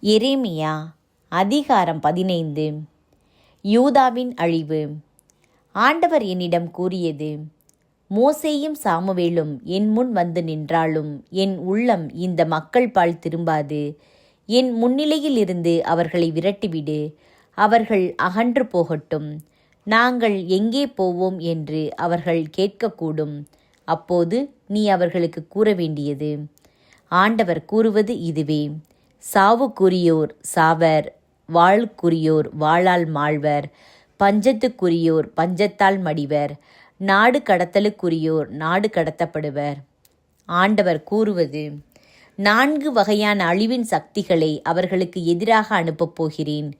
எரேமியா அதிகாரம் 15. யூதாவின் அழிவு. ஆண்டவர் என்னிடம் கூறியது, மோசேயும் சாமுவேலும் என் முன் வந்து நின்றாலும் என் உள்ளம் இந்த மக்கள் பால் திரும்பாது. என் முன்னிலையில் இருந்து அவர்களை விரட்டிவிடு. அவர்கள் அகன்று போகட்டும். நாங்கள் எங்கே போவோம் என்று அவர்கள் கேட்கக்கூடும். அப்போது நீ அவர்களுக்கு கூற வேண்டியது, ஆண்டவர் கூறுவது இதுவே: சாவுக்குரியோர் சாவர், வாளுக்குரியோர் வாளால் மாழ்வர், பஞ்சத்துக்குரியோர் பஞ்சத்தால் மடிவர், நாடு கடத்தலுக்குரியோர் நாடு கடத்தப்படுவர். ஆண்டவர் கூறுவது, 4 வகையான அழிவின் சக்திகளை அவர்களுக்கு எதிராக அனுப்பப் போகிறேன்.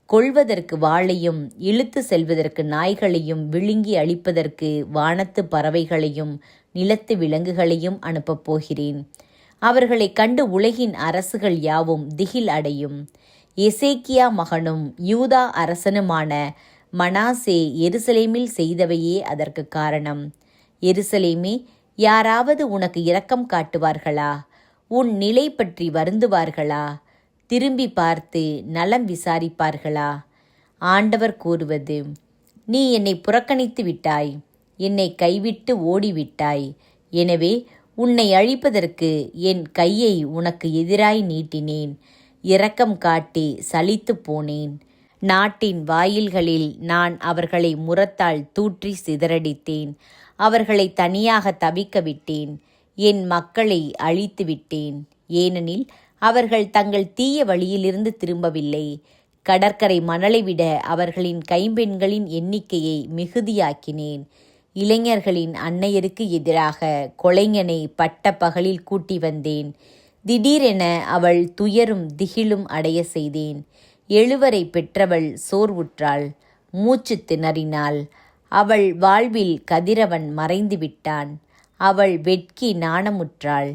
கொல்வதற்கு வாளையும், இழுத்து செல்வதற்கு நாய்களையும், விழுங்கி அழிப்பதற்கு வானத்து பறவைகளையும் நிலத்து விலங்குகளையும் அனுப்பப் போகிறேன். அவர்களைக் கண்டு உலகின் அரசுகள் யாவும் திகில் அடையும். எசேக்கியா மகனும் யூதா அரசனுமான மனாசே எருசலேமில் செய்தவையே அதற்கு காரணம். எருசலேமே, யாராவது உனக்கு இரக்கம் காட்டுவார்களா? உன் நிலை பற்றி வருந்துவார்களா? திரும்பி பார்த்து நலம் விசாரிப்பார்களா? ஆண்டவர் கூறுவது, நீ என்னை புறக்கணித்து விட்டாய், என்னை கைவிட்டு ஓடிவிட்டாய். எனவே உன்னை அழிப்பதற்கு என் கையை உனக்கு எதிராய் நீட்டினேன். இரக்கம் காட்டி சலித்து போனேன். நாட்டின் வாயில்களில் நான் அவர்களை முரத்தால் தூற்றி சிதறடித்தேன். அவர்களை தனியாக தவிக்க விட்டேன். என் மக்களை அழித்து விட்டேன். ஏனெனில் அவர்கள் தங்கள் தீய வழியிலிருந்து திரும்பவில்லை. கடற்கரை மணலை விட அவர்களின் கைம்பெண்களின் எண்ணிக்கையை மிகுதியாக்கினேன். இளைஞர்களின் அன்னையருக்கு எதிராக கொலைஞனை பட்ட பகலில் கூட்டி வந்தேன். திடீரென அவள் துயரும் திகிலும் அடைய செய்தேன். 7 பெற்றவள் சோர்வுற்றாள், மூச்சு திணறினாள். அவள் வாழ்வில் கதிரவன் மறைந்து விட்டான். அவள் வெட்கி நாணமுற்றாள்.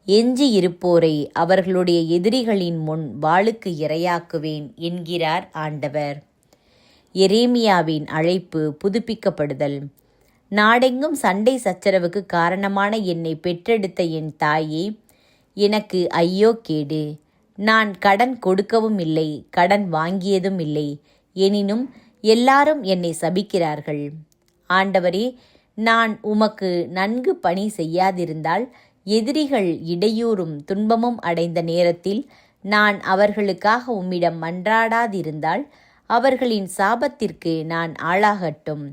எஞ்சி இருப்போரை அவர்களுடைய எதிரிகளின் முன் வாளுக்கு இரையாக்குவேன் என்கிறார் ஆண்டவர். எரேமியாவின் அழைப்பு புதுப்பிக்கப்படுதல். நாடெங்கும் சண்டை சச்சரவுக்கு காரணமான என்னை பெற்றெடுத்த என் தாயே, எனக்கு ஐயோ கேடு! நான் கடன் கொடுக்கவும் இல்லை, கடன் வாங்கியதும் இல்லை. எனினும் எல்லாரும் என்னை சபிக்கிறார்கள். ஆண்டவரே, நான் உமக்கு நன்கு பணி செய்யாதிருந்தால், எதிரிகள் இடையூறும் துன்பமும் அடைந்த நேரத்தில் நான் அவர்களுக்காக உம்மிடம் மன்றாடாதிருந்தால், அவர்களின் சாபத்திற்கு நான் ஆளாகட்டும்.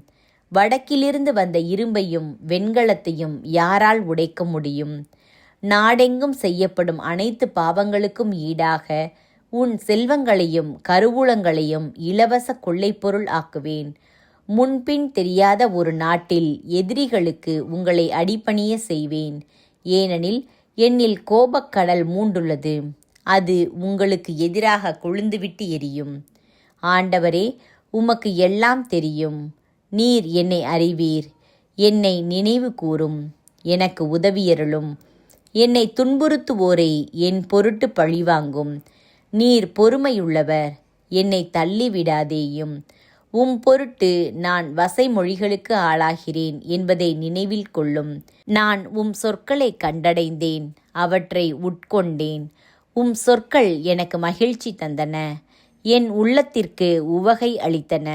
வடக்கிலிருந்து வந்த இரும்பையும் வெண்கலத்தையும் யாரால் உடைக்க முடியும்? நாடெங்கும் செய்யப்படும் அனைத்து பாவங்களுக்கும் ஈடாக உன் செல்வங்களையும் கருவூலங்களையும் இலவச கொள்ளைப்பொருள் ஆக்குவேன். முன்பின் தெரியாத ஒரு நாட்டில் எதிரிகளுக்கு உங்களை அடிபணிய செய்வேன். ஏனெனில் என்னில் கோபக்கடல் மூண்டுள்ளது. அது உங்களுக்கு எதிராக கொழுந்துவிட்டு எரியும். ஆண்டவரே, உமக்கு எல்லாம் தெரியும். நீர் என்னை அறிவீர். என்னை நினைவு கூரும். எனக்கு உதவியருளும். என்னை துன்புறுத்துவோரை என் பொருட்டு பழிவாங்கும். நீர் பொறுமையுள்ளவர். என்னை தள்ளிவிடாதேயும். உம் பொருட்டு நான் வசைமொழிகளுக்கு ஆளாகிறேன் என்பதை நினைவில் கொள்ளும். நான் உம் சொற்களை கண்டடைந்தேன், அவற்றை உட்கொண்டேன். உம் சொற்கள் எனக்கு மகிழ்ச்சி தந்தன, என் உள்ளத்திற்கு உவகை அளித்தன.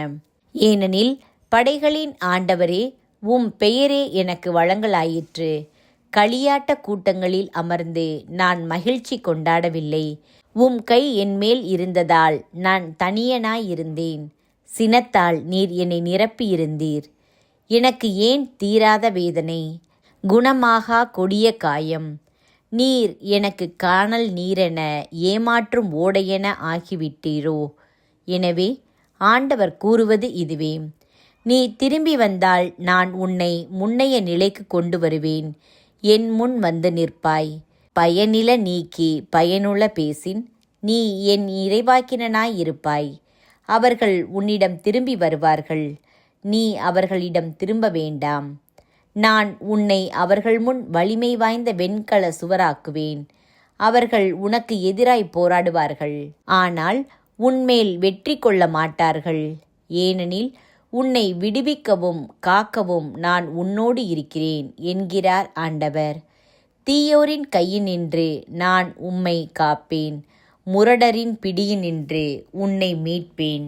ஏனெனில் படைகளின் ஆண்டவரே, உம் பெயரே எனக்கு வழங்கலாயிற்று. களியாட்ட கூட்டங்களில் அமர்ந்து நான் மகிழ்ச்சி கொண்டாடவில்லை. உம் கை என்மேல் இருந்ததால் நான் தனியனாயிருந்தேன். சினத்தால் நீர் என்னை நிரப்பியிருந்தீர். எனக்கு ஏன் தீராத வேதனை, குணமாகா கொடிய காயம்? நீர் எனக்கு கானல் நீரென ஏமாற்றும் ஓடையென ஆகிவிட்டீரோ? எனவே ஆண்டவர் கூறுவது இதுவே: நீ திரும்பி வந்தால் நான் உன்னை முன்னைய நிலைக்கு கொண்டு வருவேன். என் முன் வந்து நிற்பாய். பயனில நீக்கி பயனுள்ள பேசின், நீ என் இறைவாக்கினனாயிருப்பாய். அவர்கள் உன்னிடம் திரும்பி வருவார்கள். நீ அவர்களிடம் திரும்ப வேண்டாம். நான் உன்னை அவர்கள் முன் வலிமை வாய்ந்த வெண்கல சுவராக்குவேன். அவர்கள் உனக்கு எதிராய் போராடுவார்கள், ஆனால் உன்மேல் வெற்றி கொள்ள மாட்டார்கள். ஏனெனில் உன்னை விடுவிக்கவும் காக்கவும் நான் உன்னோடு இருக்கிறேன் என்கிறார் ஆண்டவர். தீயோரின் கையினின்று நான் உம்மை காப்பேன். முரடரின் பிடியினின்று உன்னை மீட்பேன்.